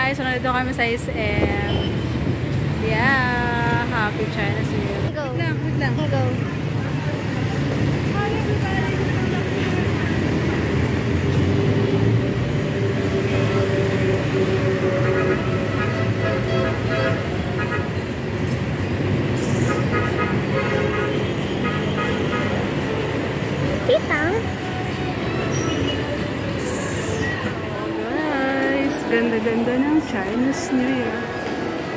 guys, so nandito kami sa SM. Yeah, happy Chinese New Year. Go. Wait lang. Go. Tita. Guys, ganda-ganda ng Chinese New Year.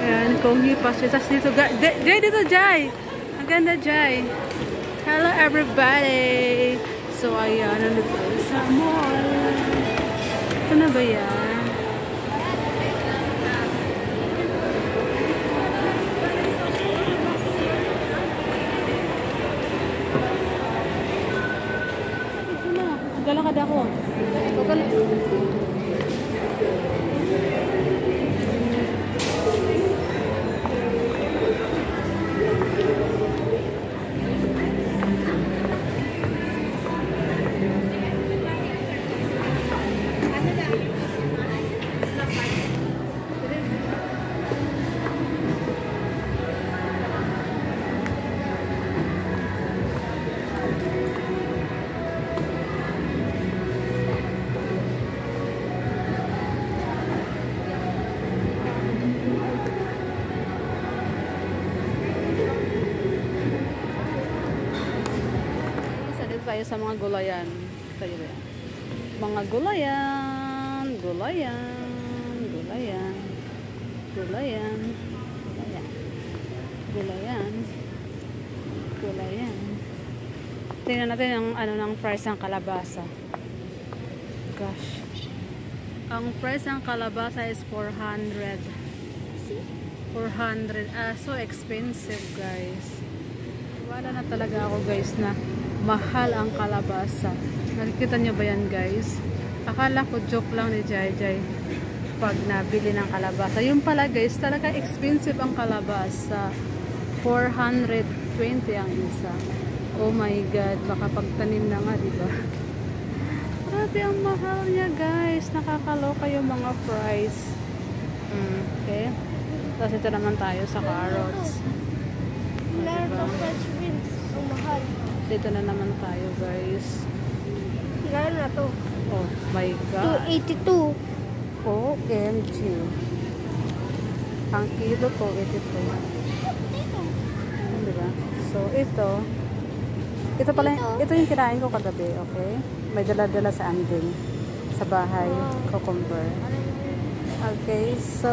Ayan, Kongi Pasyo. Tapos dito, Jai dito, Jai! Ang ganda, Jai! Hello, everybody! So, ayan, nandito tayo sa mall. Ito na ba yan? Ito na, galakad ako. Tayo sa mga gulayan. Tayo ba yan? Mga gulayan. Tingnan natin ang ano ng price ng kalabasa. Gosh. Ang price ng kalabasa is 400. 400. So expensive, guys. Wala na talaga ako, guys, na mahal ang kalabasa. Nakikita nyo ba yan, guys? Akala ko joke lang ni Jai pag nabili ng kalabasa. Yung pala, guys, talaga expensive ang kalabasa. 420 ang isa. Oh my God, baka pagtanim na nga, diba? Grabe ang mahal niya, guys. Nakakaloka yung mga price. Okay. Tapos ito naman tayo sa carrots. Diba? Fresh beans. Ang mahal. Dito na naman tayo, guys. Ilan na to? Oh my God. 282. OMG. Ang kilo po, 82. Diba? So, ito pala, ito yung kinain ko kagabi, okay? May dala-dala sa anding sa bahay, cucumber. Okay, so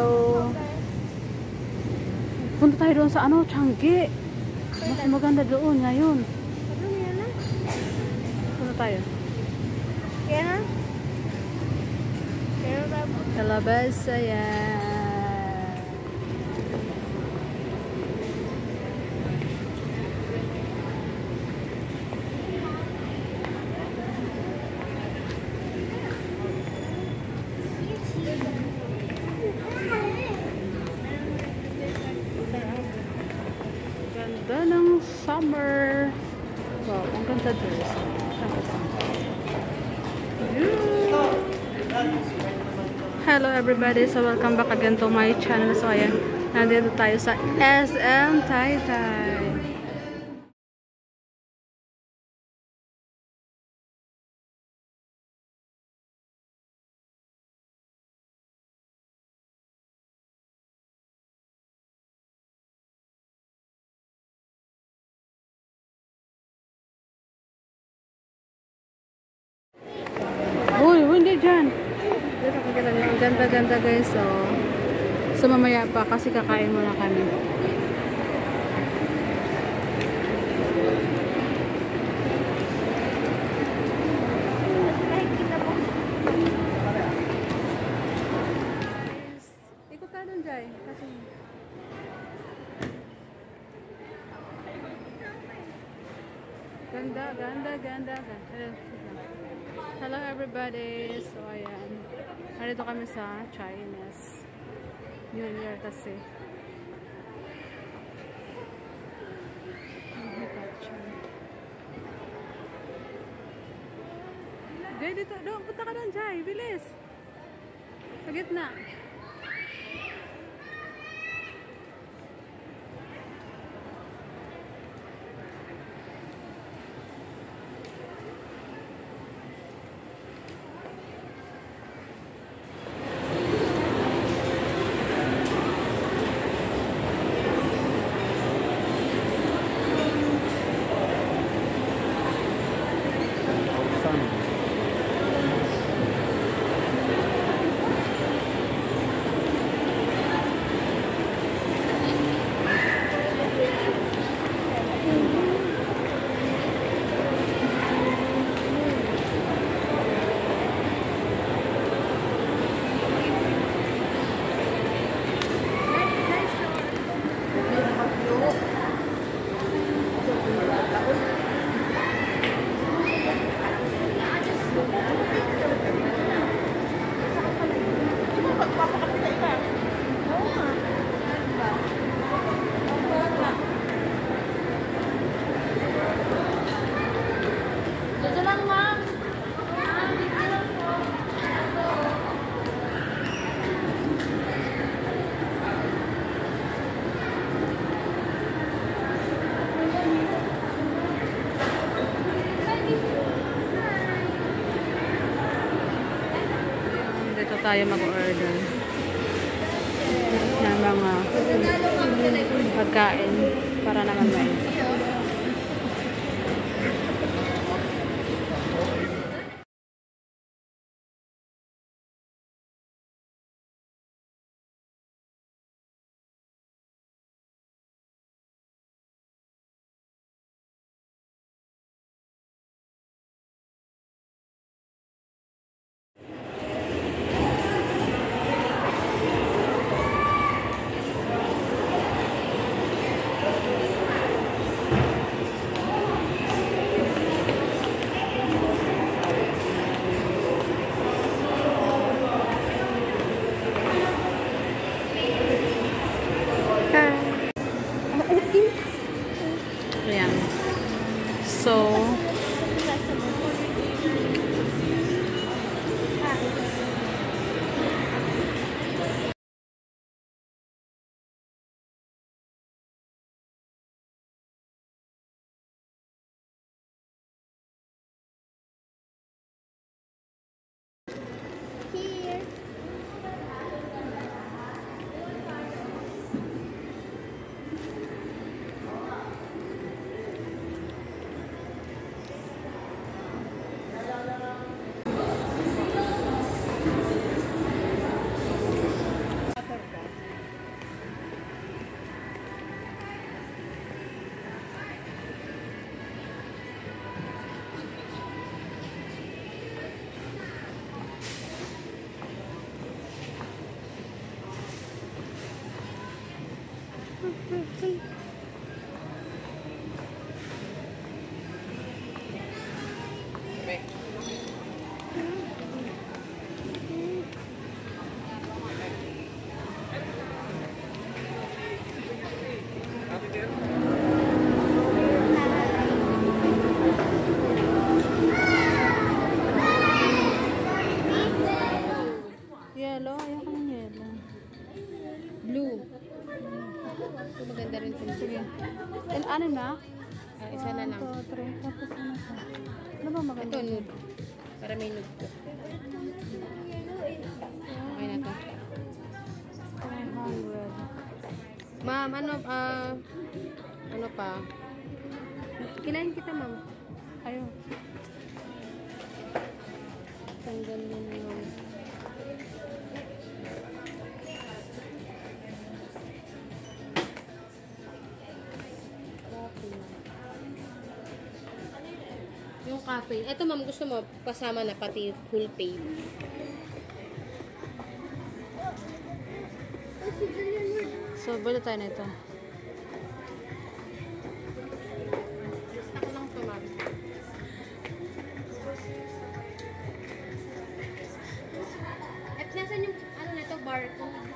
punta tayo doon sa ano, Changi. Mas maganda doon ngayon. Punta tayo. Kaya na? Kalabasa yan. Ganda ng summer. Wow, ang ganda dress. Hello everybody, so welcome back again to my channel. So ayan, nandito tayo sa SM Taytay. Uy, hindi dyan. Ang ganda-ganda, guys. So mamaya pa kasi kakain muna kami. Ikot tayo dun, Jai. Kasi ganda. Hello everybody. So ayan. Narito kami sa Chinese New Year kasi. Jai, dito. Doon, punta ka doon, Jai. Bilis. Sa gitna. tayo mag-order ng mga pagkain para naman may ayan. So, Here. yellow. Ayoko ng yellow. Blue. Ito maganda rin po. Sige. And ano na? Isa na lang. 1, 2, 3. Tapos ano pa? Ano ba maganda? Ito, nude. Para may nude ko. Okay na to. 400. Ma'am, ano pa? Kilain kita, ma'am. Ayun. Tanggal mo na yun. Yung cafe. Ito, ma'am, gusto mo kasama na pati full pay. So, bili tayo nito. Gusto ko lang ito, ma'am. At nasan yung, ano na ito, barcode?